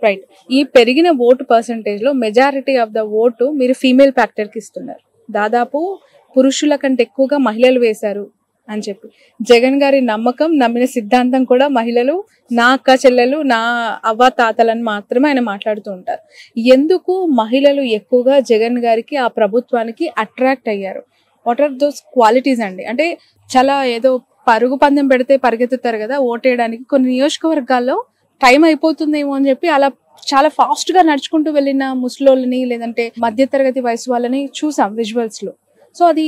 Right. ఈ పెరిగిన vote percentage లో మెజారిటీ ఆఫ్ ద ఓటు మీరు ఫీమేల్ ఫ్యాక్టర్ కి ఇస్తున్నారు. దాదాపు పురుషుల కంటే ఎక్కువగా మహిళలు వేశారు అని చెప్పి జగన్ గారి నమ్మకం, నమ్మిన సిద్ధాంతం కూడా మహిళలు, నా అక్క చెల్లెలు, నా అవ్వ తాతలని మాత్రమే ఆయన మాట్లాడుతూ ఉంటారు. ఎందుకు మహిళలు ఎక్కువగా జగన్ గారికి, ఆ ప్రభుత్వానికి అట్రాక్ట్ అయ్యారు? వాట్ ఆర్ దోస్ క్వాలిటీస్ అండి? అంటే చాలా ఏదో పరుగు పందెం పెడితే పరిగెత్తుతారు కదా ఓటేయడానికి. కొన్ని నియోజకవర్గాల్లో టైం అయిపోతుందేమో అని చెప్పి అలా చాలా ఫాస్ట్ గా నడుచుకుంటూ వెళ్ళిన ముసలోళ్ళని, లేదంటే మధ్యతరగతి వయసు వాళ్ళని చూసాం విజువల్స్ లో. సో అది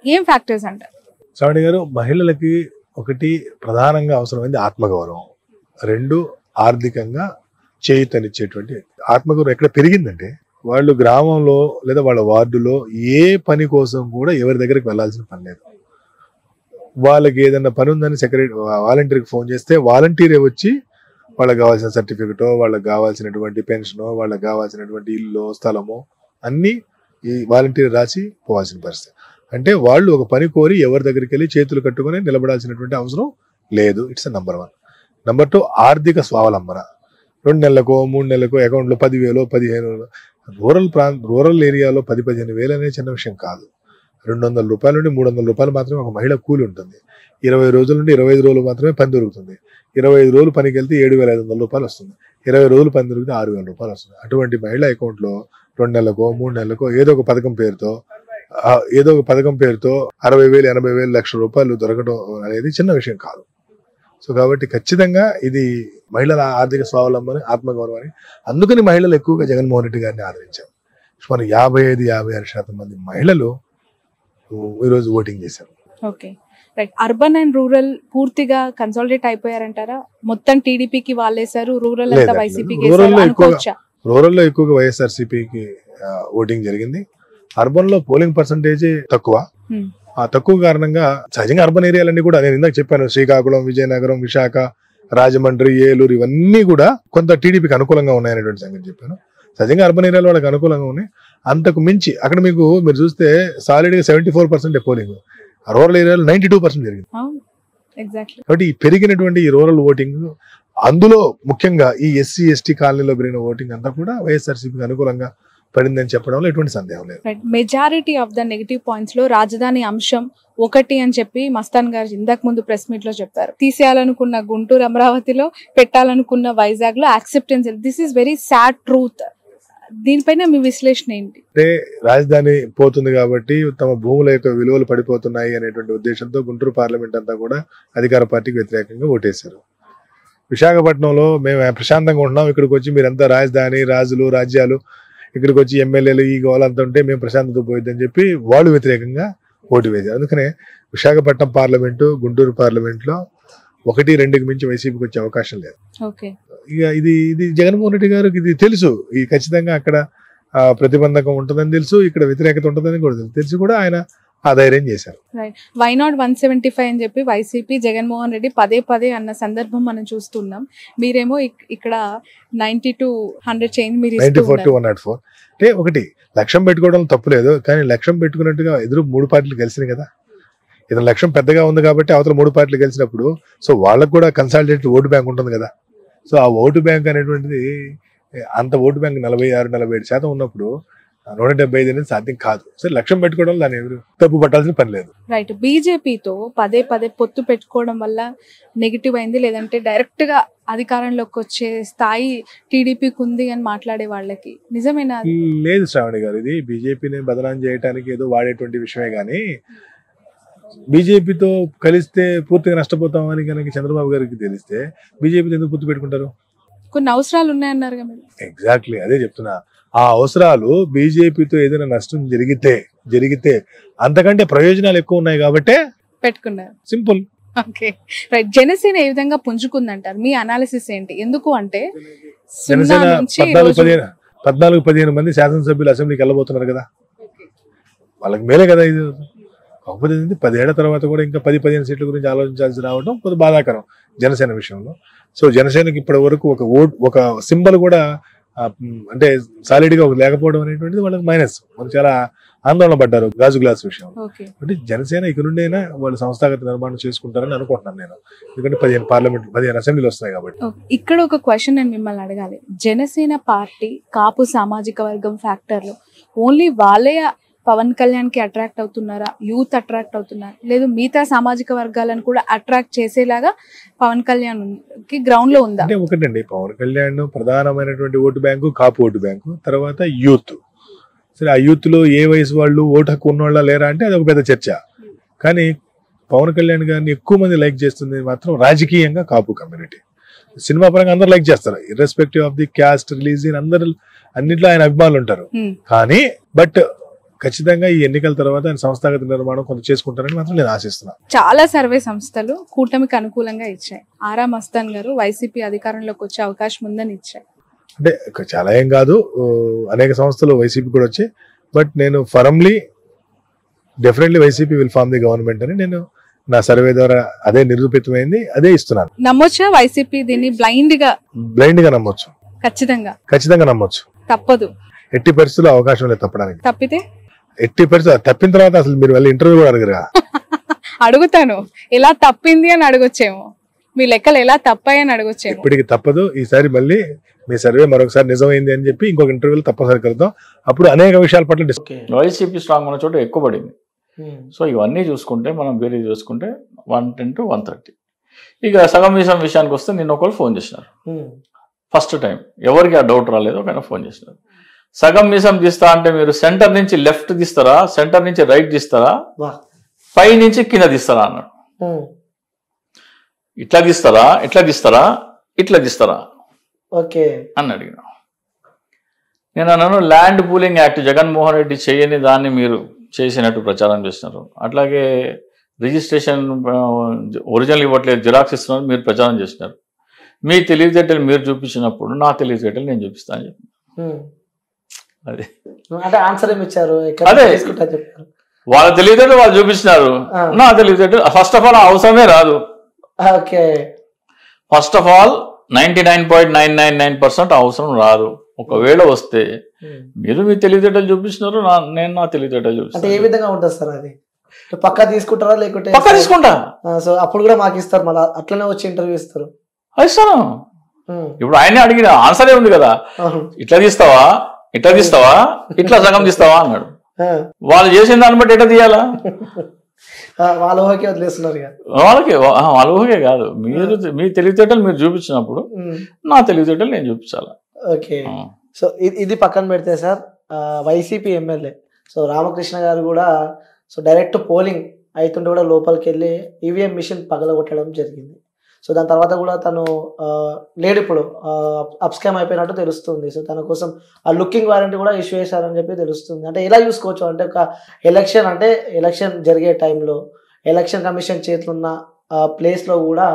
ఏం ఫ్యాక్టర్స్ అంటారు? శ్రావణి గారు, మహిళలకి ఒకటి ప్రధానంగా అవసరమైంది ఆత్మగౌరవం, రెండు ఆర్థికంగా చేయూతనిచ్చేటువంటి ఆత్మగౌరవం. ఎక్కడ పెరిగిందంటే వాళ్ళు గ్రామంలో లేదా వాళ్ళ వార్డులో ఏ పని కోసం కూడా ఎవరి దగ్గరికి వెళ్లాల్సిన పని లేదు. వాళ్ళకి ఏదైనా పని ఉందని వాలంటీర్కి ఫోన్ చేస్తే వాలంటీరే వచ్చి వాళ్ళకి కావాల్సిన సర్టిఫికెటో, వాళ్ళకి కావాల్సినటువంటి పెన్షనో, వాళ్ళకి కావాల్సినటువంటి ఇల్లు స్థలమో అన్ని ఈ వాలంటీర్ రాసి పోవాల్సిన పరిస్థితి. అంటే వాళ్ళు ఒక పని కోరి ఎవరి దగ్గరికి వెళ్ళి చేతులు కట్టుకుని నిలబడాల్సినటువంటి అవసరం లేదు. It's number 1. నంబర్ 2, ఆర్థిక స్వావలంబన. 2 నెలలకో 3 నెలలకో అకౌంట్లో 10,000 15,000. రూరల్ ఏరియాలో 10-15 వేలు అనేది చిన్న విషయం కాదు. 200 రూపాయల నుండి 300 రూపాయలు మాత్రమే ఒక మహిళ కూలి ఉంటుంది. 20 రోజుల నుండి 25 రోజులు మాత్రమే పని దొరుకుతుంది. 25 రోజులు పనికి వెళ్తే 7,500 రూపాయలు వస్తుంది. 20 రోజులు పని దొరికితే 6,000 రూపాయలు వస్తుంది. అటువంటి మహిళ అకౌంట్లో 2 నెలలకో 3 నెలలకో ఏదో ఒక పథకం పేరుతో 60,000, 80,000, లక్ష రూపాయలు దొరకడం అనేది చిన్న విషయం కాదు. సో కాబట్టి ఖచ్చితంగా ఇది మహిళల ఆర్థిక స్వావలంబన, ఆత్మగౌరవాన్ని. అందుకని మహిళలు ఎక్కువగా జగన్మోహన్ రెడ్డి గారిని ఆదరించారు. మన 55-56% మంది మహిళలు ఈరోజు ఓటింగ్ చేశారు. Okay, right. Urban and rural పూర్తిగా కన్సాలిడేట్ అయిపోయారంటారా? మొత్తం టీడీపీకి వాళ్ళేశారు, రూరల్ అంతా వైసీపీకి అనుకోవచ్చా? రూరల్ లో ఎక్కువగా వైఎస్ఆర్సీపీకి ఓటింగ్ జరిగింది. అర్బన్ లో పోలింగ్ పర్సంటేజ్ తక్కువ. ఆ తక్కువ కారణంగా సహజంగా అర్బన్ ఏరియాలన్నీ కూడా నేను ఇందాక చెప్పాను, శ్రీకాకుళం, విజయనగరం, విశాఖ, రాజమండ్రి, ఏలూరు ఇవన్నీ కూడా కొంత టీడీపీకి అనుకూలంగా ఉన్నాయనేటువంటి సంగతి చెప్పాను. సహజంగా అర్బన్ ఏరియాలో వాళ్ళకి అనుకూలంగా ఉన్నాయి. అంతకు మించి అక్కడ మీరు చూస్తే సాలిడ్ గా 74% పోలింగ్, రూరల్ ఏరియాలో 92% జరిగింది. కాబట్టి ఈ పెరిగినటువంటి ఈ రూరల్ ఓటింగ్, అందులో ముఖ్యంగా ఈ ఎస్సీ ఎస్టీ కాలనీలో పెరిగిన ఓటింగ్ అంతా కూడా వైఎస్ఆర్సీపీకి అనుకూలంగా పడిందని చెప్పడంలో ఎటువంటి సందేహం లేదు. Majority of the negative points లో రాజధాని అంశం ఒకటి అని చెప్పి మస్తాన్ గారు ఇంతకు ముందు ప్రెస్ మీట్ లో చెప్పారు. తీసేయాలనుకున్న గుంటూరు అమరావతిలో, పెట్టాలనుకున్న వైజాగ్ లో acceptance. This is very sad truth. దీనిపైన మీ విశ్లేషణ ఏంటి? అంటే రాజధాని పోతుంది కాబట్టి తమ భూముల యొక్క విలువలు పడిపోతున్నాయి అనేటువంటి ఉద్దేశంతో గుంటూరు పార్లమెంట్ అంతా కూడా అధికార పార్టీకి వ్యతిరేకంగా ఓటేశారు. విశాఖపట్నంలో మేము ప్రశాంతంగా ఉంటున్నాం, ఇక్కడికి వచ్చి మీరంతా రాజధాని, రాజులు, రాజ్యాలు, ఇక్కడికి వచ్చి ఎమ్మెల్యేలు ఈ గోలంతా ఉంటే మేము ప్రశాంతత పోయిద్దని చెప్పి వాళ్ళు వ్యతిరేకంగా ఓటు వేశారు. అందుకనే విశాఖపట్నం పార్లమెంటు, గుంటూరు పార్లమెంట్ లో 1-2కి మించి వైసీపీకి వచ్చే అవకాశం లేదు. ఇక ఇది జగన్మోహన్ రెడ్డి గారికి ఇది తెలుసు. ఈ ఖచ్చితంగా అక్కడ ప్రతిబంధకం ఉంటుందని తెలుసు, ఇక్కడ వ్యతిరేకత ఉంటుందని కూడా తెలుసు కూడా ఆయన ఆ ధైర్యం చేశారు. వై నాట్ 175 అని చెప్పి వైసీపీ, జగన్మోహన్ రెడ్డి పదే అన్న సందర్భం మనం చూస్తున్నాం. మీరేమో ఇక్కడ 90-100 చేంజ్, మీరు 94-104. అంటే ఒకటి లక్ష్యం పెట్టుకోవడం తప్పులేదు, కానీ లక్ష్యం పెట్టుకున్నట్టుగా ఎదురు 3 పార్టీలు కలిసినాయి కదా. ఇతని లక్ష్యం పెద్దగా ఉంది కాబట్టి అవతల 3 పార్టీలు కలిసినప్పుడు సో వాళ్ళకు కూడా కన్సాలిడేటెడ్ ఓటు బ్యాంక్ ఉంటుంది కదా. సో ఆ ఓటు బ్యాంక్ అనేటువంటిది అంత ఓటు బ్యాంక్ 46-47% ఉన్నప్పుడు 175 అనేది సాధ్యం కాదు. సరే, లక్ష్యం పెట్టుకోవడం దాన్ని ఎవరు తప్పు పట్టాల్సిన పని లేదు. రైట్. బీజేపీతో పదే పొత్తు పెట్టుకోవడం వల్ల నెగిటివ్ అయింది, లేదంటే డైరెక్ట్ గా అధికారంలోకి వచ్చే స్థాయి టీడీపీకి ఉంది అని మాట్లాడే వాళ్ళకి నిజమేనా? లేదు శ్రావణి గారు, ఇది బీజేపీని బదనాం చేయడానికి ఏదో వాడేటువంటి విషయమే గానీ బీజేపీతో కలిస్తే పూర్తిగా నష్టపోతామని కనుక చంద్రబాబు గారికి తెలిస్తే బీజేపీతో ఎందుకు పొత్తు పెట్టుకుంటారు? కొన్ని అవసరాలు ఉన్నాయన్నారు కదా. ఎగ్జాక్ట్లీ అదే చెప్తున్నా. ఆ అవసరాలు బీజేపీతో ఏదైనా నష్టం జరిగితే అంతకంటే ప్రయోజనాలు ఎక్కువ ఉన్నాయి కాబట్టి పెట్టుకున్నారు. సింపుల్. Okay, right. జనసేన ఏ విధంగా పుంజుకుందంటారు? మీ అనాలిసిస్ ఏంటి? ఎందుకు అంటే జనసేన 14-15 మంది శాసనసభ్యులు అసెంబ్లీకి వెళ్ళబోతున్నారు కదా, వాళ్ళకి మేలే కదా ఇది. కాకపోతే 10 ఏళ్ల తర్వాత కూడా ఇంకా 10-15 సీట్ల గురించి ఆలోచించాల్సి రావడం కొంచెం బాధాకరం జనసేన విషయంలో. సో జనసేనకి ఇప్పటి వరకు ఒక సింబల్ కూడా అంటే సాలిడ్ గా లేకపోవడం అనేటువంటిది వాళ్ళకి మైనస్. మనకు చాలా ఆందోళన పడ్డారు గాజు గ్లాస్ విషయం. ఓకే. అంటే జనసేన ఇక నుండైనా వాళ్ళు సంస్థాగత నిర్మాణం చేసుకుంటారని అనుకుంటున్నాను నేను. ఎందుకంటే 15 అసెంబ్లీలు వస్తాయి కాబట్టి. ఇక్కడ ఒక క్వశ్చన్ నేను మిమ్మల్ని అడగాలి. జనసేన పార్టీ కాపు సామాజిక వర్గం ఫ్యాక్టర్లో ఓన్లీ వాళ్ళే పవన్ కళ్యాణ్ కి అట్రాక్ట్ అవుతున్నారా, యూత్ అట్రాక్ట్ అవుతున్నారు, లేదు మిగతా సామాజిక వర్గాలను కూడా అట్రాక్ట్ చేసేలాగా పవన్ కళ్యాణ్ కి గ్రౌండ్ లో ఉందా? అంటే ఒకటండి, పవన్ కళ్యాణ్ ప్రధానమైనటువంటి ఓటు బ్యాంకు కాపు ఓటు బ్యాంకు, తర్వాత యూత్. సరే, ఆ యూత్ లో ఏ వయసు వాళ్ళు ఓటు హక్కు ఉన్నవాళ్ళ లేరా అంటే అది ఒక పెద్ద చర్చ. కానీ పవన్ కళ్యాణ్ గారిని ఎక్కువ మంది లైక్ చేస్తుంది మాత్రం రాజకీయంగా కాపు కమ్యూనిటీ. సినిమా పరంగా అందరు లైక్ చేస్తారు, irrespective of the caste release, అందరు అన్నింటిలో ఆయన అభిమానులు ఉంటారు. కానీ బట్ ఖచ్చితంగా ఈ ఎన్నికల తర్వాత ఆయన సంస్థాగత నిర్మాణం కొంత చేసుకుంటారని మాత్రం నేను ఆశిస్తున్నాను. చాలా సర్వే సంస్థలు కూటమికి అనుకూలంగా ఇచ్చాయి. ఆరా మస్తాన్ గారు వైసీపీ అధికారంలోకి వచ్చే అవకాశం ఉందని ఇచ్చాయి. అంటే చాలా ఏం కాదు, అనేక సంస్థలు వైసీపీ కూడా వచ్చాయి. బట్ నేను firmly definitely YCP will form the government అని నేను నా సర్వే ద్వారా అదే నిరూపితమైంది, అదే ఇస్తున్నాను. నమ్మొచ్చా వైసీపీ దీన్ని బ్లైండ్ గా నమ్మొచ్చు, ఖచ్చితంగా నమ్మొచ్చు. తప్పదు, ఎట్టి పరిస్థితుల్లో అవకాశం లేదు తప్పడానికి. తప్పితే ఎట్టి పరిస్థితులు తప్పిన తర్వాత అసలు మీరు వెళ్ళి ఇంటర్వ్యూ కూడా అడగరా? అడుగుతాను, ఎలా తప్పింది అని అడగొచ్చేమో, మీ లెక్కలు ఎలా తప్పాయని అడగొచ్చేమో. ఇప్పటికి తప్పదు, ఈసారి మళ్ళీ మీ సర్వే మరొకసారి నిజమైంది అని చెప్పి ఇంకొక ఇంటర్వ్యూలో తప్పనిసరి కలుద్దాం. అప్పుడు అనేక విషయాల పట్ల వైసీపీ స్ట్రాంగ్ ఉన్న చోట ఎక్కువ పడింది. సో ఇవన్నీ చూసుకుంటే మనం వేరే చూసుకుంటే 110 to 130. ఇక సగం విషయానికి వస్తే నిన్న ఒకరు ఫోన్ చేసినారు. ఫస్ట్ టైం ఎవరికి ఆ డౌట్ రాలేదు, ఒక ఫోన్ చేసినారు. సగం మీసం తీస్తా అంటే మీరు సెంటర్ నుంచి లెఫ్ట్ తీస్తారా, సెంటర్ నుంచి రైట్ తీస్తారా, పై నుంచి కింద తీస్తారా అన్నాడు. ఇట్లా తీస్తారా, ఇట్లా తీస్తారా అని అడిగిన. నేను అన్నాను, land pooling act Jaganmohan Reddy చేయని దాన్ని మీరు చేసినట్టు ప్రచారం చేస్తున్నారు, అట్లాగే రిజిస్ట్రేషన్ ఒరిజినల్ ఇవ్వట్లేదు, జిరాక్స్ ఇస్తున్నారు మీరు ప్రచారం చేసినారు. మీ తెలివితేటలు మీరు చూపించినప్పుడు నా తెలివితేటలు నేను చూపిస్తాను అని చెప్పి అదే అంటే ఆన్సర్ ఏమి ఇచ్చారు? అదే వాళ్ళ తెలివితేటలు వాళ్ళు చూపించినారు, నా తెలివితేటలు ఫస్ట్ ఆఫ్ ఆల్ అవసరమే రాదు. ఫస్ట్ ఆఫ్ ఆల్ 99.999% అవసరం రాదు. ఒకవేళ వస్తే మీరు మీ తెలివితేటలు చూపించినారు, నేను నా తెలివితేటలు చూపిస్తాను. ఏ విధంగా ఉంటుంది సార్ అది? పక్కా తీసుకుంటారా లేకుంటే? పక్కా తీసుకుంటా. సో అప్పుడు కూడా మాకు ఇస్తారు, మళ్ళీ అట్లనే వచ్చి ఇంటర్వ్యూ ఇస్తారు? ఇస్తాను. ఇప్పుడు ఆయనే అడిగిన ఆన్సరే ఉంది కదా, ఇట్లా తీస్తావా, ఇట్లా సగం తీస్తావా అన్నాడు. వాళ్ళు చేసిన దాన్ని బట్టి ఎట్లా తీయాలా? వాళ్ళ ఊహకే వదిలేస్తున్నారు. వాళ్ళ ఊహకే కాదు, మీరు మీ తెలివితేటలు మీరు చూపించినప్పుడు నా తెలివితేటలు నేను చూపించాలా. ఓకే, సో ఇది పక్కన పెడితే sir, YCP MLA so Ramakrishna గారు కూడా సో డైరెక్ట్ పోలింగ్ అవుతుంటే కూడా లోపలికి వెళ్ళి ఈవీఎం మిషన్ పగలగొట్టడం జరిగింది. సో దాని తర్వాత కూడా తను లేడు, ఇప్పుడు అప్స్కామ్ అయిపోయినట్టు తెలుస్తుంది. సో తన కోసం ఆ లుకింగ్ వారెంట్ కూడా ఇష్యూ చేశారని చెప్పి తెలుస్తుంది. అంటే ఎలా చూసుకోవచ్చు అంటే, ఒక ఎలక్షన్ జరిగే టైంలో ఎలక్షన్ కమిషన్ చేతులున్న ప్లేస్లో కూడా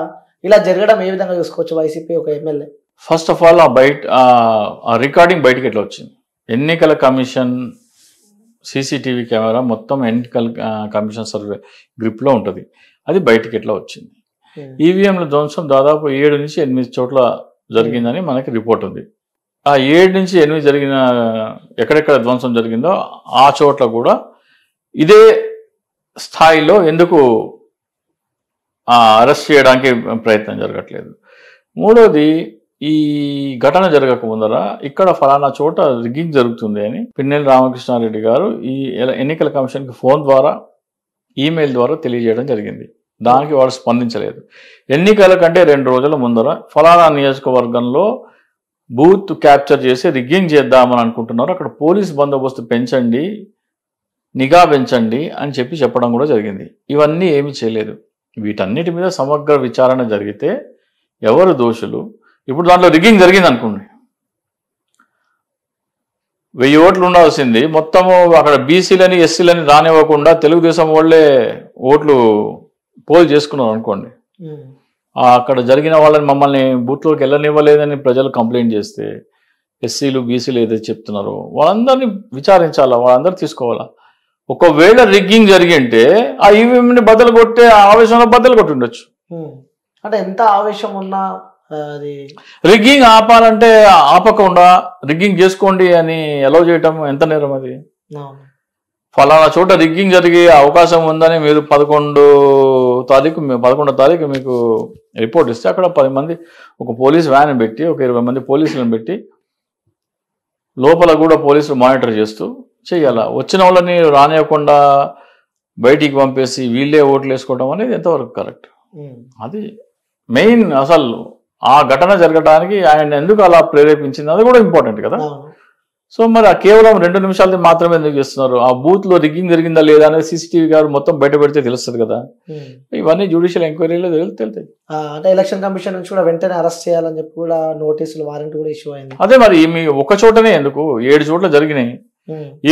ఇలా జరగడం ఏ విధంగా చూసుకోవచ్చు వైసీపీ ఒక ఎమ్మెల్యే? ఫస్ట్ ఆఫ్ ఆల్ ఆ రికార్డింగ్ బయటకి ఎట్లా వచ్చింది? ఎన్నికల కమిషన్ సీసీటీవీ కెమెరా మొత్తం ఎన్నికల కమిషన్ సర్వే గ్రిప్లో ఉంటుంది, అది బయటకి ఎట్లా వచ్చింది? ఈవీఎంల ధ్వంసం దాదాపు 7 నుంచి 8 చోట్ల జరిగిందని మనకి రిపోర్ట్ ఉంది. ఆ 7 నుంచి 8 జరిగిన ఎక్కడెక్కడ ధ్వంసం జరిగిందో ఆ చోట్ల కూడా ఇదే స్థాయిలో ఎందుకు అరెస్ట్ చేయడానికి ప్రయత్నం జరగట్లేదు? మూడోది, ఈ ఘటన జరగక ముందర ఇక్కడ ఫలానా చోట రిగ్గింగ్ జరుగుతుంది అని పిన్నెల్లి రామకృష్ణారెడ్డి గారు ఈ ఎన్నికల కమిషన్కి ఫోన్ ద్వారా, ఈమెయిల్ ద్వారా తెలియజేయడం జరిగింది. దానికి వాడు స్పందించలేదు. ఎన్నికల కంటే 2 రోజుల ముందర ఫలానా నియోజకవర్గంలో బూత్ క్యాప్చర్ చేసి రిగ్గింగ్ చేద్దామని అనుకుంటున్నారు, అక్కడ పోలీస్ బందోబస్తు పెంచండి, నిఘా పెంచండి అని చెప్పడం కూడా జరిగింది. ఇవన్నీ ఏమీ చేయలేదు. వీటన్నిటి మీద సమగ్ర విచారణ జరిగితే ఎవరు దోషులు? ఇప్పుడు దాంట్లో రిగ్గింగ్ జరిగింది అనుకోండి, 1000 ఓట్లు ఉండాల్సింది మొత్తము అక్కడ బీసీలని ఎస్సీలని రానివ్వకుండా తెలుగుదేశం వాళ్ళే ఓట్లు పోల్ చేసుకున్నారు అనుకోండి. అక్కడ జరిగిన వాళ్ళని మమ్మల్ని బూత్లోకి వెళ్ళనివ్వలేదని ప్రజలు కంప్లైంట్ చేస్తే ఎస్సీలు బీసీలు ఏదైతే చెప్తున్నారో వాళ్ళందరినీ విచారించాలా, వాళ్ళందరూ తీసుకోవాలా. ఒకవేళ రిగ్గింగ్ జరిగింటే ఆ ఈవీఎంని బద్దలు కొట్టే ఆవేశంలో బద్దలు కొట్టి ఉండొచ్చు. అంటే ఎంత ఆవేశం ఉన్నా అది రిగ్గింగ్ ఆపాలంటే ఆపకుండా రిగ్గింగ్ చేసుకోండి అని అలౌ చేయటం ఎంత నేరం? అది ఫలానా చోట రిగ్గింగ్ జరిగే అవకాశం ఉందని మీరు 11వ తారీఖు మీకు రిపోర్ట్ ఇస్తే అక్కడ 10 మంది ఒక పోలీస్ వ్యాన్ పెట్టి ఒక 20 మంది పోలీసులను పెట్టి లోపల కూడా పోలీసులు మానిటర్ చేస్తూ చెయ్యాలా. వచ్చిన వాళ్ళని రానియకుండా బయటికి పంపేసి వీళ్ళే ఓట్లు వేసుకోవడం అనేది ఎంతవరకు కరెక్ట్? అది మెయిన్ అసలు ఆ ఘటన జరగడానికి ఆయన ఎందుకు అలా ప్రేరేపించింది అది కూడా ఇంపార్టెంట్ కదా. సో మరి ఆ కేవలం 2 నిమిషాలది మాత్రమే ఎందుకు చేస్తున్నారు? ఆ బూత్ లో రిగ్గింగ్ జరిగిందా లేదా అనేది CCTV గారు మొత్తం బయట పెడితే తెలుస్తుంది కదా. ఇవన్నీ జ్యుడిషియల్ ఎంక్వైరీలో తెలుతాయి. అంటే ఎలక్షన్ కమిషన్ నుంచి కూడా వెంటనే అరెస్ట్ చేయాలని చెప్పి కూడా నోటీసులు వారెంట్ కూడా ఇష్యూ అయింది. అదే మరి మీ ఒక చోటనే ఎందుకు 7 చోట్ల జరిగినాయి,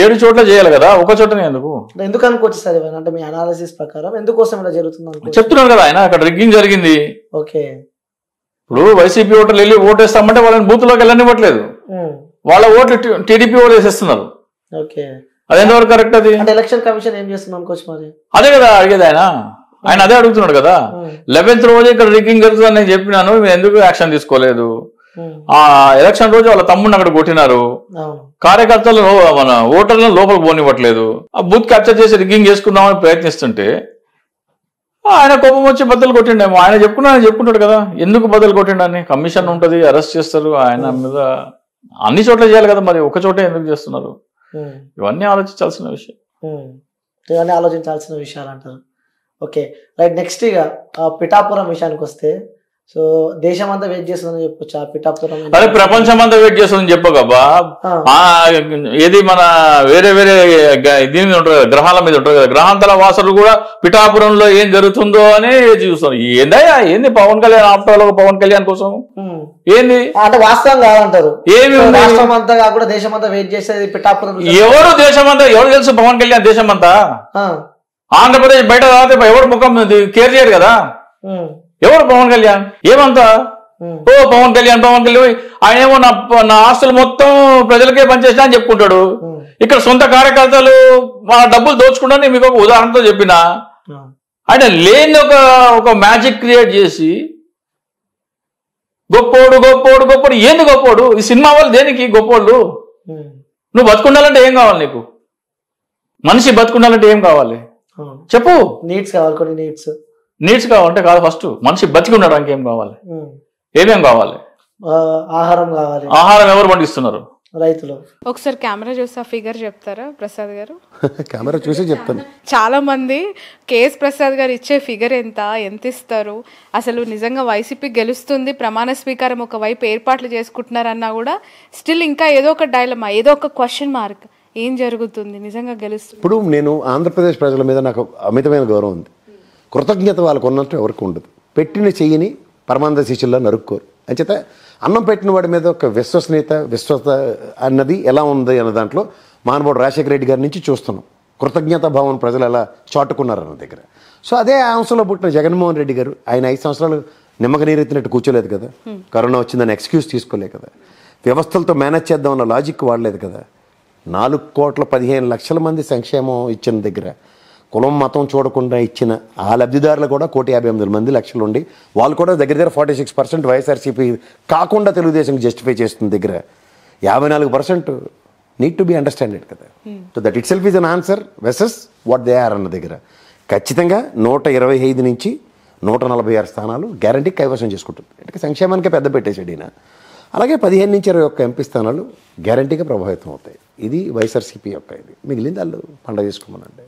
7 చోట్ల చేయాలి కదా, ఒక చోటనే ఎందుకు అనుకోవచ్చు సార్? అంటే మీ అనాలిసిస్ ప్రకారం ఎందుకోసం ఇలా జరుగుతుంది చెప్తున్నారు కదా ఆయన. అక్కడ రిగ్గింగ్ జరిగింది. ఓకే, ఇప్పుడు వైసీపీ ఓటర్లు వెళ్ళి ఓటేస్తామంటే వాళ్ళని బూత్ లోకి వెళ్ళనివ్వట్లేదు, వాళ్ళ ఓట్లు టీడీపీ ఓట్లు వేసేస్తున్నారు. ఓకే, అది ఎంతవరకు కరెక్ట్? అది అంటే ఎలక్షన్ కమిషన్ ఏం చేస్తుంది అనుకోవచ్చు మరి. అదే కదా అడిగేది ఆయన అదే అడుగుతున్నాడు కదా. 11th రోజు ఇక్కడ రిగ్గింగ్ జరుగుతుందని నేను చెప్పినాను, మీరు ఎందుకు యాక్షన్ తీసుకోలేదు? ఆ ఎలక్షన్ రోజు వాళ్ళ తమ్ముడిని అక్కడ కొట్టినారు, కార్యకర్తలు మన ఓటర్లను లోపలికి పోనివ్వట్లేదు, ఆ బూత్ క్యాప్చర్ చేసి రిగ్గింగ్ చేసుకుందామని ప్రయత్నిస్తుంటే ఆయన కోపం వచ్చి బద్దలు కొట్టిండేమో. ఆయన చెప్పుకుంటాడు కదా ఎందుకు బద్దలు కొట్టిండని. కమిషన్ ఉంటది, అరెస్ట్ చేస్తారు, ఆయన మీద అన్ని చోట్ల చేయాలి కదా, మరి ఒక చోటే ఎందుకు చేస్తున్నారు? ఇవన్నీ ఆలోచించాల్సిన విషయాలు అంటారు. Okay right. నెక్స్ట్ ఇక పిఠాపురం విషయానికి వస్తే, సో దేశం అంతా వెయిట్ చేస్తుందని చెప్పొచ్చు. ఆ పిఠాపురం అదే ప్రపంచం అంతా వెయిట్ చేస్తుందని చెప్పగబ్బా. ఏది మన వేరే దీని మీద ఉంటుంది, గ్రహాల మీద ఉంటుంది కదా, గ్రహాంతర వాసులు కూడా పిఠాపురంలో ఏం జరుగుతుందో అని చూస్తాం. ఏంది పవన్ కళ్యాణ్ ఆఫ్టర్ పవన్ కళ్యాణ్ కోసం ఏంది అంటే వాస్తవం కాదంటారు. ఏమి రాష్ట్రం అంతా కాకుండా దేశం అంతా వెయిట్ చేసేది పిఠాపురం. ఎవరు తెలుసు పవన్ కళ్యాణ్ దేశం అంతా? ఆంధ్రప్రదేశ్ బయట ఎవరు ముఖం కేర్ చేయరు కదా. ఎవరు పవన్ కళ్యాణ్? ఏమంతా పవన్ కళ్యాణ్ ఆయన ఏమో నా ఆస్తులు మొత్తం ప్రజలకే పనిచేసినా అని చెప్పుకుంటాడు. ఇక్కడ సొంత కార్యకర్తలు మా డబ్బులు దోచుకుంటారని మీకు ఒక ఉదాహరణతో చెప్పిన. ఆయన లేని ఒక మ్యాజిక్ క్రియేట్ చేసి గొప్పోడు ఏంది గొప్పోడు? ఈ సినిమా వాళ్ళు దేనికి గొప్పోళ్ళు? నువ్వు బతుకుండాలంటే ఏం కావాలి నీకు? మనిషి బతుకుండాలంటే ఏం కావాలి చెప్పు? నీడ్స్ కావాలి, కొన్ని నీడ్స్ కావాలంటే కాదు, ఫస్ట్ మనిషి బతికి ఉండడానికి ఏం కావాలి? ఏమేం కావాలి? ఆహారం ఎవరు పండిస్తున్నారు? రైతులు. ఒకసారి కెమెరా చూసి ఆ ఫిగర్ చెప్తారా ప్రసాద్ గారు? కెమెరా చూసి చెప్తాను. చాలా మంది కేఎస్ ప్రసాద్ గారు ఇచ్చే ఫిగర్ ఎంత ఇస్తారు, అసలు నిజంగా వైసీపీ గెలుస్తుంది, ప్రమాణ స్వీకారం ఒకవైపు ఏర్పాట్లు చేసుకుంటున్నారన్నా కూడా స్టిల్ ఇంకా ఏదో ఒక డైలమా, ఏదో ఒక క్వశ్చన్ మార్క్, ఏం జరుగుతుంది, నిజంగా గెలుస్తుంది? ఇప్పుడు నేను ఆంధ్రప్రదేశ్ ప్రజల మీద నాకు అమితమైన గౌరవం ఉంది. కృతజ్ఞత వాళ్ళకు ఉన్నట్టు ఎవరికి ఉండదు. పెట్టిన చెయ్యిని పరమానంద శిష్యుల్లో నరుక్కోరు. అంచేత అన్నం పెట్టిన వాడి మీద ఒక విశ్వసత అన్నది ఎలా ఉంది అన్న దాంట్లో మహానుభావుడు రాజశేఖర రెడ్డి గారి నుంచి చూస్తున్నాం. కృతజ్ఞతా భావం ప్రజలు ఎలా చాటుకున్నారన్న దగ్గర. సో అదే అంశంలో పుట్టిన జగన్మోహన్ రెడ్డి గారు ఆయన 5 సంవత్సరాలు నిమ్మక నీరెత్తినట్టు కూర్చోలేదు కదా. కరోనా వచ్చిందని ఎక్స్క్యూజ్ తీసుకోలేదు కదా. వ్యవస్థలతో మేనేజ్ చేద్దామన్న లాజిక్ వాడలేదు కదా. 4,15,00,000 మంది సంక్షేమం ఇచ్చిన దగ్గర కులం మతం చూడకుండా ఇచ్చిన ఆ లబ్ధిదారులు కూడా 1,58,00,000 లక్షలు ఉండి వాళ్ళు కూడా దగ్గర 46% వైఎస్ఆర్సీపీ కాకుండా తెలుగుదేశంకి జస్టిఫై చేస్తున్న దగ్గర 54% నీడ్ టు బి అండర్స్టాండెడ్ కదా. So that itself is an answer versus what they are అన్న దగ్గర ఖచ్చితంగా 125 నుంచి 146 స్థానాలు గ్యారంటీ కైవసం చేసుకుంటుంది. అంటే సంక్షేమానికే పెద్ద పెట్టేసాడు ఈయన. అలాగే 15 నుంచి 21 ఎంపీ స్థానాలు గ్యారంటీగా ప్రభావితం అవుతాయి. ఇది వైఎస్ఆర్సీపీ యొక్క ఇది. మిగిలింది వాళ్ళు పండగ చేసుకోమనండి.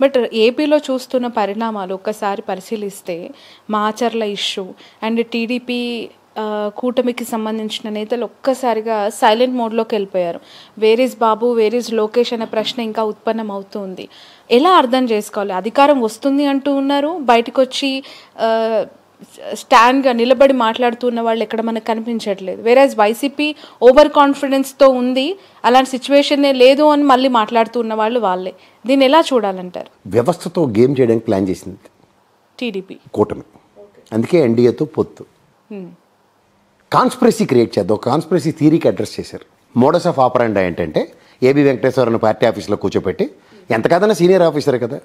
బట్ ఏపీలో చూస్తున్న పరిణామాలు ఒక్కసారి పరిశీలిస్తే మాచర్ల ఇష్యూ అండ్ టీడీపీ కూటమికి సంబంధించిన నేతలు ఒక్కసారిగా సైలెంట్ మోడ్లోకి వెళ్ళిపోయారు. వేరీస్ బాబు, వేరీస్ లోకేష్ అనే ప్రశ్న ఇంకా ఉత్పన్నం అవుతుంది. ఎలా అర్థం చేసుకోవాలి? అధికారం వస్తుంది అంటూ ఉన్నారు, బయటకు వచ్చి స్టాండ్గా నిలబడి మాట్లాడుతున్న వాళ్ళు ఎక్కడ మనకు కనిపించట్లేదు. వేరేజ్ వైసీపీ ఓవర్ కాన్ఫిడెన్స్తో ఉంది, అలాంటి సిచ్యువేషనే లేదు అని మళ్ళీ మాట్లాడుతున్న వాళ్ళు వాళ్ళే. దీన్ని ఎలా చూడాలంటారు? వ్యవస్థతో గేమ్ చేయడానికి ప్లాన్ చేసింది టీడీపీ కూటమి. అందుకే ఎన్డీఏతో పొత్తు. కాన్స్పిరసీ క్రియేట్ చేద్దాం, కాన్స్పిరసీ థియరీకి అడ్రస్ చేశారు. మోడస్ ఆఫ్ ఆపరాండా ఏంటంటే ఏబీ వెంకటేశ్వరరావు పార్టీ ఆఫీస్లో కూర్చోపెట్టి, ఎంత కాదన్నా సీనియర్ ఆఫీసరే కదా,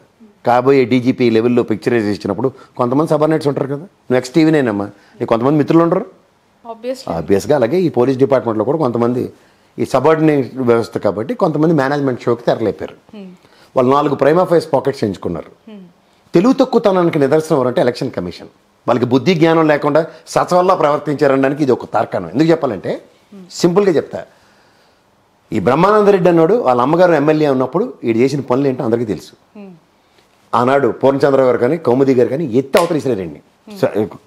కాబోయే డీజీపీ లెవెల్లో పిక్చరైజ్ ఇచ్చినప్పుడు కొంతమంది సబార్డినేట్స్ ఉంటారు కదా. నెక్స్ట్ టీవీనేనమ్మా, నీకు కొంతమంది మిత్రులు ఉండరు ఆబ్వియస్గా. అలాగే ఈ పోలీస్ డిపార్ట్మెంట్లో కూడా కొంతమంది ఈ సబార్డినేట్ వ్యవస్థ కాబట్టి కొంతమంది మేనేజ్మెంట్ షోకి తెరలేపారు. వాళ్ళు 4 ప్రైమా ఫేస్ పాకెట్స్ ఎంచుకున్నారు. తెలుగు తక్కువతనానికి నిదర్శనం ఎవరంటే ఎలక్షన్ కమిషన్. వాళ్ళకి బుద్ధి జ్ఞానం లేకుండా సచవల్లా ప్రవర్తించారనడానికి ఇది ఒక తార్కాణం. ఎందుకు చెప్పాలంటే సింపుల్గా చెప్తా, ఈ బ్రహ్మానందరెడ్డి అన్నాడు వాళ్ళ అమ్మగారు ఎమ్మెల్యే ఉన్నప్పుడు వీడు చేసిన పనులు ఏంటో అందరికీ తెలుసు. ఆనాడు పూర్ణచంద్ర గారు కానీ కౌముది గారు కానీ ఎత్తి అవతల ఇసిరేరండి,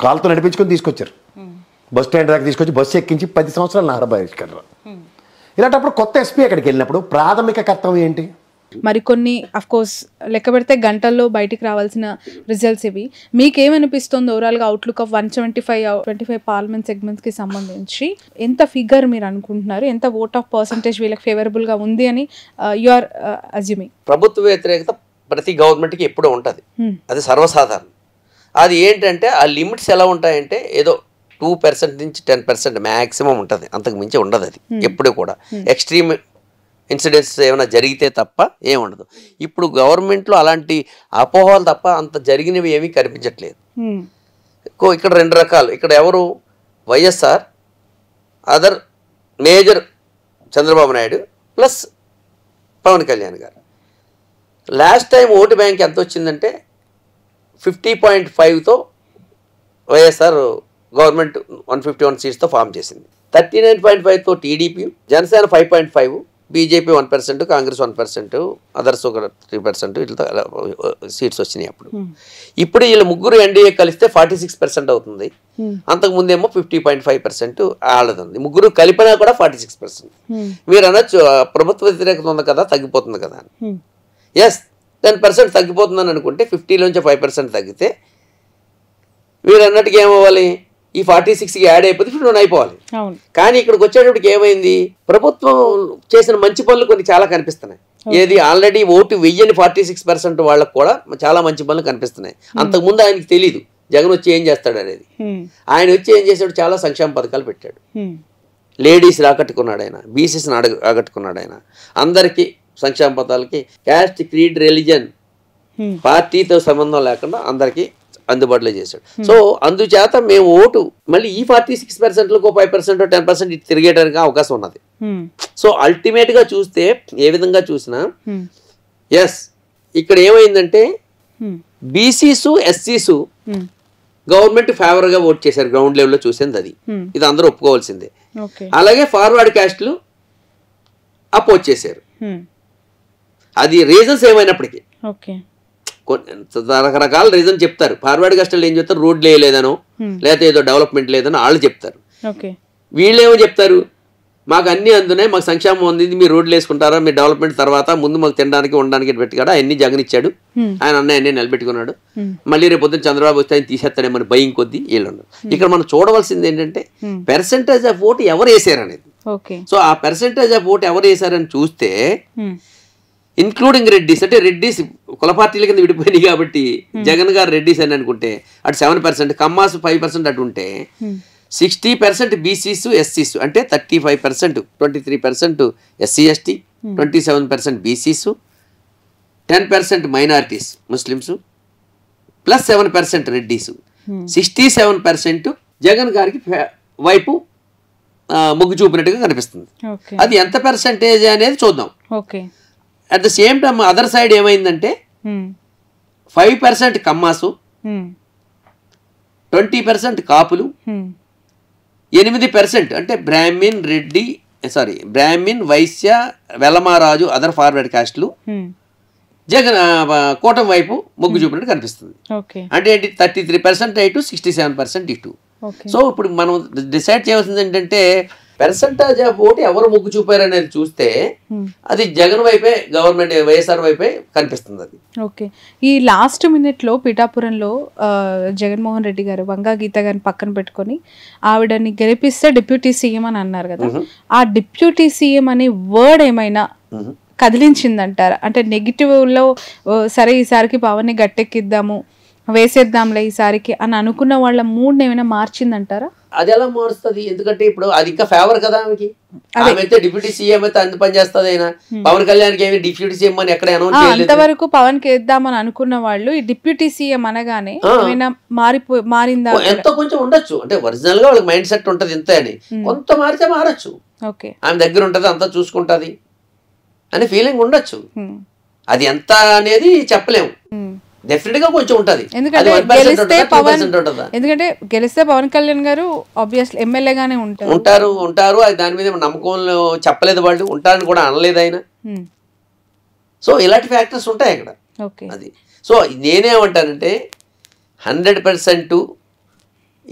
కాలుతో నడిపించుకొని తీసుకొచ్చారు. బస్ స్టాండ్ దాకా తీసుకొచ్చి బస్సు ఎక్కించి 10 సంవత్సరాలు నారబాయిస్తారు. ఇలాంటప్పుడు కొత్త ఎస్పీ అక్కడికి వెళ్ళినప్పుడు ప్రాథమిక కర్తవ్యం ఏంటి? మరి కొన్ని అఫ్ కోర్స్ లెక్క పెడితే గంటల్లో బయటికి రావాల్సిన రిజల్ట్స్ ఇవి. మీకేమనిపిస్తుంది ఓవరాల్గా అవుట్లుక్ ఆఫ్ 125 పార్లమెంట్ సెగ్మెంట్స్కి సంబంధించి ఎంత ఫిగర్ మీరు అనుకుంటున్నారు, ఎంత ఓట్ ఆఫ్ పర్సంటేజ్ వీళ్ళకి ఫేవరబుల్గా ఉంది అని యు ఆర్ అజ్యూమింగ్? ప్రభుత్వ వ్యతిరేకత ప్రతి గవర్నమెంట్కి ఎప్పుడూ ఉంటుంది, అది సర్వసాధారణం. అది ఏంటంటే ఆ లిమిట్స్ ఎలా ఉంటాయంటే ఏదో 2% నుంచి 10% మ్యాక్సిమం ఉంటుంది, అంతకు మించి ఉండదు. అది ఎప్పుడు కూడా ఎక్స్ట్రీమ్ ఇన్సిడెంట్స్ ఏమైనా జరిగితే తప్ప ఏముండదు. ఇప్పుడు గవర్నమెంట్లో అలాంటి అపోహలు తప్ప అంత జరిగినవి ఏమీ కనిపించట్లేదు. ఇక్కడ 2 రకాలు, ఇక్కడ ఎవరు YSR, other major Chandrababu Naidu plus Pawan Kalyan garu. Last time vote bank ఎంత వచ్చిందంటే 50.5తో వైఎస్ఆర్ గవర్నమెంట్ 151 సీట్స్తో ఫామ్ చేసింది. 39.5తో TDP, Janasena 5.5, BJP 1%, Congress 1%, others ఒక 3% ఇట్లా సీట్స్ వచ్చినాయి అప్పుడు. ఇప్పుడు వీళ్ళు ముగ్గురు ఎన్డీఏ కలిస్తే 46% అవుతుంది. అంతకుముందేమో 50.5% ఆడదండి. ముగ్గురు కలిపినా కూడా 46%. మీరు అనొచ్చు ప్రభుత్వ వ్యతిరేకత ఉంది కదా తగ్గిపోతుంది కదా అని. ఎస్, 10% తగ్గిపోతుందని అనుకుంటే 50లోంచి 5% తగ్గితే మీరు అన్నట్టుగా ఏమవ్వాలి, ఈ 46కి యాడ్ అయిపోతే 51 అయిపోవాలి. కానీ ఇక్కడికి వచ్చేటప్పటికి ఏమైంది, ప్రభుత్వం చేసిన మంచి పనులు కొన్ని చాలా కనిపిస్తున్నాయి. ఏది ఆల్రెడీ ఓటు వెయ్యని 46% వాళ్ళకు కూడా చాలా మంచి పనులు కనిపిస్తున్నాయి. అంతకుముందు ఆయనకి తెలీదు జగన్ వచ్చి ఏం చేస్తాడు అనేది. ఆయన వచ్చి ఏం చేశాడు, చాలా సంక్షేమ పథకాలు పెట్టాడు. లేడీస్ని ఆకట్టుకున్నాడు ఆయన, బీసీస్ని ఆకట్టుకున్నాడు ఆయన. అందరికీ సంక్షేమ పథకాలకి క్యాస్ట్, క్రీడ్, రిలీజన్, పార్టీతో సంబంధం లేకుండా అందరికీ అందుబాటులో చేశాడు. సో అందుచేత మేము ఓటు మళ్ళీ ఈ 46%లకు 5% 10% తిరిగేయడానికి అవకాశం ఉన్నది. సో అల్టిమేట్ గా చూస్తే ఏ విధంగా చూసినా ఎస్, ఇక్కడ ఏమైందంటే బీసీసు ఎస్సీసు గవర్నమెంట్ ఫేవర్ గా ఓట్ చేశారు. గ్రౌండ్ లెవెల్లో చూసింది అది, ఇది అందరూ ఒప్పుకోవాల్సిందే. అలాగే ఫార్వర్డ్ క్యాస్ట్లు అపోజ్ చేశారు. అది రీజన్స్ ఏమైనప్పటికీ రకరకాల రీజన్ చెప్తారు. ఫార్వర్డ్ కాస్టల్ ఏం చెప్తారు, రోడ్లు వేయలేదనో లేకపోతే ఏదో డెవలప్మెంట్ లేదనో వాళ్ళు చెప్తారు. వీళ్ళేమో చెప్తారు, మాకు అన్ని అందున్నాయి, మాకు సంక్షేమం అందింది, మీరు రోడ్లు వేసుకుంటారా, మీరు డెవలప్మెంట్ తర్వాత ముందు మాకు తినడానికి ఉండడానికి పెట్టుకాడు, అన్ని జగన్ ఇచ్చాడు, ఆయన అన్నీ నిలబెట్టుకున్నాడు, మళ్ళీ రేపు పొద్దున్న చంద్రబాబు వస్తే ఆయన తీసేస్తాడేమని భయం కొద్దీ వీళ్ళు. ఇక్కడ మనం చూడవలసింది ఏంటంటే పర్సెంటేజ్ ఆఫ్ ఓటు ఎవరు వేసారనేది. సో ఆ పర్సెంటేజ్ ఆఫ్ ఓటు ఎవరు వేసారని చూస్తే ఇన్క్లూడింగ్ రెడ్డిస్, అంటే రెడ్డిస్ కుల పార్టీల కింద విడిపోయినాయి కాబట్టి జగన్ గారు రెడ్డిస్ అని అనుకుంటే అటు 7%, కమ్మాస్ 5% అటు ఉంటే 60% బీసీస్ ఎస్సీస్, అంటే 35%, 23% SC ST, 27% BCs, 10% minorities Muslims plus 7% Reddys, 67% Jagan గారికి వైపు మొగ్గు చూపినట్టుగా కనిపిస్తుంది. అది ఎంత పర్సెంటేజ్ అనేది చూద్దాం. At the same time other side ఏమైందంటే 5% కమ్మాసు, 20% కాపులు, 8% అంటే బ్రాహ్మిన్, రెడ్డి, బ్రాహ్మిన్, వైశ్య, వెలమారాజు, అదర్ ఫార్వర్డ్ కాస్ట్లు జగన్ కూటమి వైపు మొగ్గు చూపినట్టు కనిపిస్తుంది. అంటే ఏంటి, 33% ఇటు, 67% ఇటు. సో ఇప్పుడు మనం డిసైడ్ చేయాల్సింది ఏంటంటే పర్సెంటేజ్ ఆఫ్ ఓటు ఎవరు మొగ్గు చూపారు అనేది చూస్తే అది జగన్ వైపే, గవర్నమెంట్ వైఎస్ఆర్ వైపే కనిపిస్తుంది. అది ఓకే. ఈ లాస్ట్ మినిట్లో పిఠాపురంలో జగన్మోహన్ రెడ్డి గారు వంగా గీత గారిని పక్కన పెట్టుకొని ఆవిడని గెలిపిస్తే డిప్యూటీ సీఎం అని అన్నారు కదా, ఆ డిప్యూటీ సీఎం అనే వర్డ్ ఏమైనా కదిలించిందంటారా? అంటే నెగిటివ్లో సరే ఈసారికి పవన్ని గట్టెక్కిద్దాము, వేసేద్దాంలే ఈసారికి అని అనుకున్న వాళ్ళ మూడ్ని ఏమైనా మార్చిందంటారా? అది ఎలా మారుస్తుంది, ఎందుకంటే ఇప్పుడు అది ఇంకా ఫేవర్ కదా ఆమెకి. ఆమె అయితే డిప్యూటీ సీఎం అయితే అంత పని చేస్తుంది. అయినా పవన్ కళ్యాణ్కి ఏమి డిప్యూటీ సీఎం అని ఎక్కడ అనౌన్స్ చేయలేదు. అంతవరకు పవన్ కి వేద్దామని అనుకున్న వాళ్ళు ఈ డిప్యూటీ సీఎం అనగానే ఏమైనా మారిందా? ఎంతో కొంచెం ఉండొచ్చు, అంటే ఒరిజినల్ గా వాళ్ళకి మైండ్ సెట్ ఉంటది ఇంత అని, కొంత మారితే మారచ్చు. ఆమె దగ్గర ఉంటది, అంతా చూసుకుంటది అని ఫీలింగ్ ఉండొచ్చు. అది ఎంత అనేది చెప్పలేము, డెఫినెట్ గా కొంచెం ఉంటది. ఎందుకంటే గెలిస్తే పవన్ కళ్యాణ్ గారు ఆబ్వియస్లీ ఎమ్మెల్యేగానే ఉంటారు. అది దాని మీద నమ్మకంలో చెప్పలేదు, వాళ్ళు ఉంటారని కూడా అనలేదు ఆయన. సో ఇలాంటి ఫ్యాక్టర్స్ ఉంటాయి అక్కడ. అది సో నేనేమంటానంటే 100%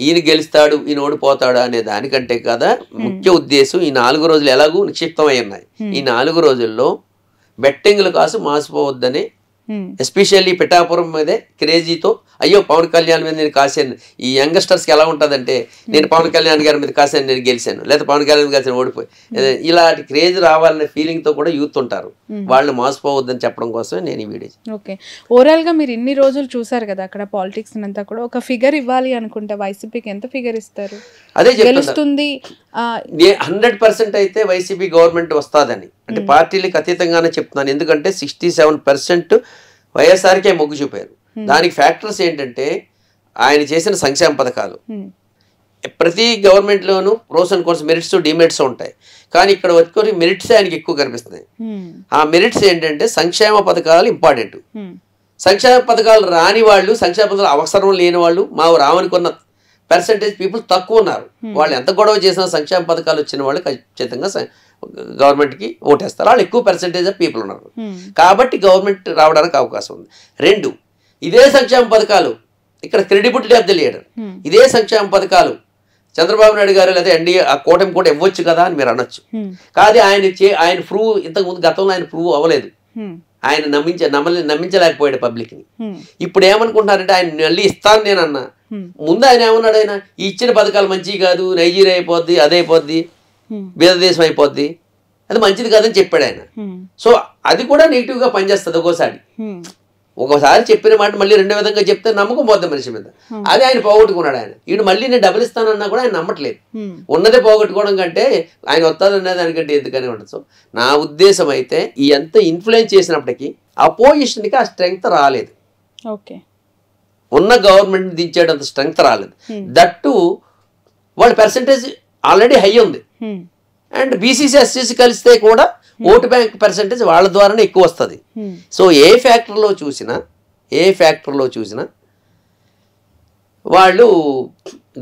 ఈయన గెలుస్తాడు ఈయన ఓడిపోతాడు అనే దానికంటే కదా ముఖ్య ఉద్దేశం ఈ 4 రోజులు ఎలాగూ నిక్షిప్తమై ఉన్నాయి. ఈ 4 రోజుల్లో బెట్టింగ్ల కాసు మాసిపోవద్దని, ఎస్పెషల్లీ పిఠాపురం మీదే క్రేజీతో అయ్యో పవన్ కళ్యాణ్ మీద నేను కాశాను. ఈ యంగ్స్టర్స్కి ఎలా ఉంటుందంటే నేను పవన్ కళ్యాణ్ గారి మీద కాశాను, నేను గెలిచాను, లేదా పవన్ కళ్యాణ్ గారి ఓడిపోయి, ఇలాంటి క్రేజ్ రావాలనే ఫీలింగ్తో కూడా యూత్ ఉంటారు. వాళ్ళని మోసపోవద్దని చెప్పడం కోసమే నేను ఈ వీడియో. ఓకే, ఓవరాల్గా మీరు ఇన్ని రోజులు చూసారు కదా అక్కడ పాలిటిక్స్ అంతా కూడా, ఒక ఫిగర్ ఇవ్వాలి అనుకుంటే వైసీపీకి ఎంత ఫిగర్ ఇస్తారు? అదే గెలుస్తుంది 100% అయితే వైసీపీ గవర్నమెంట్ వస్తుందని, అంటే పార్టీలకు అతీతంగానే చెప్తున్నాను. ఎందుకంటే 67% వైఎస్ఆర్కే మొగ్గు చూపారు. దానికి ఫ్యాక్టర్స్ ఏంటంటే ఆయన చేసిన సంక్షేమ పథకాలు. ప్రతి గవర్నమెంట్లోనూ pros and cons, merits demerits ఉంటాయి, కానీ ఇక్కడ వచ్చుకొని మెరిట్స్ ఆయనకి ఎక్కువ కనిపిస్తున్నాయి. ఆ మెరిట్స్ ఏంటంటే సంక్షేమ పథకాలు ఇంపార్టెంట్. సంక్షేమ పథకాలు రాని వాళ్ళు, సంక్షేమ పథకాలు అవసరం లేని వాళ్ళు మా రావనుకున్న పర్సెంటేజ్ పీపుల్ తక్కువ ఉన్నారు. వాళ్ళు ఎంత గొడవ చేసినా సంక్షేమ పథకాలు వచ్చిన వాళ్ళు ఖచ్చితంగా గవర్నమెంట్కి ఓటేస్తారు. వాళ్ళు ఎక్కువ పర్సెంటేజ్ ఆఫ్ పీపుల్ ఉన్నారు, కాబట్టి గవర్నమెంట్ రావడానికి అవకాశం ఉంది. 2, ఇదే సంక్షేమ పథకాలు ఇక్కడ క్రెడిబిలిటీ ఆఫ్ ది లీడర్, ఇదే సంక్షేమ పథకాలు చంద్రబాబు నాయుడు గారు లేదా ఎన్డీఏ ఆ కూటమి కూడా ఇవ్వచ్చు కదా అని మీరు అనొచ్చు. కాదు ఆయన ప్రూవ్ ఇంతకుముందు గతంలో ఆయన ప్రూవ్ అవ్వలేదు, ఆయన నమ్మించలేకపోయాడు పబ్లిక్ని. ఇప్పుడు ఏమనుకుంటున్నారంటే ఆయన మళ్ళీ ఇస్తాను నేను అన్నా, ముందు ఆయన ఏమన్నాడు, ఆయన ఈ ఇచ్చిన పథకాలు మంచివి కాదు, నైజీరియా అయిపోద్ది, అదైపోద్ది, బీదదేశం అయిపోద్ది, అది మంచిది కాదని చెప్పాడు ఆయన. సో అది కూడా నెగిటివ్గా పనిచేస్తుంది. ఒకసారి చెప్పిన మాట మళ్ళీ రెండో విధంగా చెప్తే నమ్మకం పోద్ది మనిషి మీద. అది ఆయన పోగొట్టుకున్నాడు. ఆయన వీడు మళ్ళీ నేను డబ్బులు ఇస్తానన్నా కూడా ఆయన నమ్మట్లేదు. ఉన్నదే పోగొట్టుకోవడం కంటే ఆయన వస్తాదనే దానికంటే ఎందుకనే ఉండదు. సో నా ఉద్దేశం అయితే ఈ ఎంత ఇన్ఫ్లుయెన్స్ చేసినప్పటికీ అపోజిషన్కి ఆ స్ట్రెంగ్త్ రాలేదు. ఉన్న గవర్నమెంట్ దించేటంత స్ట్రెంగ్త్ రాలేదు. దట్టు వాళ్ళ పర్సంటేజ్ ఆల్రెడీ హై ఉంది. అండ్ బీసీసీ ఎస్సీసీ కలిస్తే కూడా ఓటు బ్యాంక్ పర్సంటేజ్ వాళ్ళ ద్వారానే ఎక్కువ వస్తుంది. సో ఏ ఫ్యాక్టర్లో చూసినా వాళ్ళు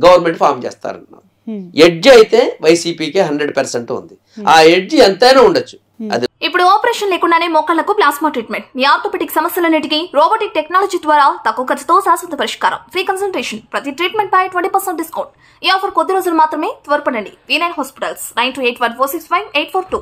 గవర్నమెంట్ ఫామ్ చేస్తారన్నారు. ఎడ్జ్ అయితే వైసీపీకి 100% ఉంది. ఆ ఎడ్జ్ ఎంతైనా ఉండొచ్చు. అది ఇప్పుడు ఆపరేషన్ లేకుండానే మోకాళ్లకు ప్లాస్మా ట్రీట్మెంట్, మీ ఆర్థోపెటిక్ సమస్యలన్నిటికీ రోబోటిక్ టెక్నాలజీ ద్వారా తక్కువ ఖర్చుతో శాశ్వత పరిష్కారం, ఫ్రీ కన్సల్టేషన్, ప్రతి ట్రీట్మెంట్ పై 20% డిస్కౌంట్. ఈ ఆఫర్ కొద్ది రోజులు మాత్రమే, త్వరపడండి. V9 hospitals 9281465842.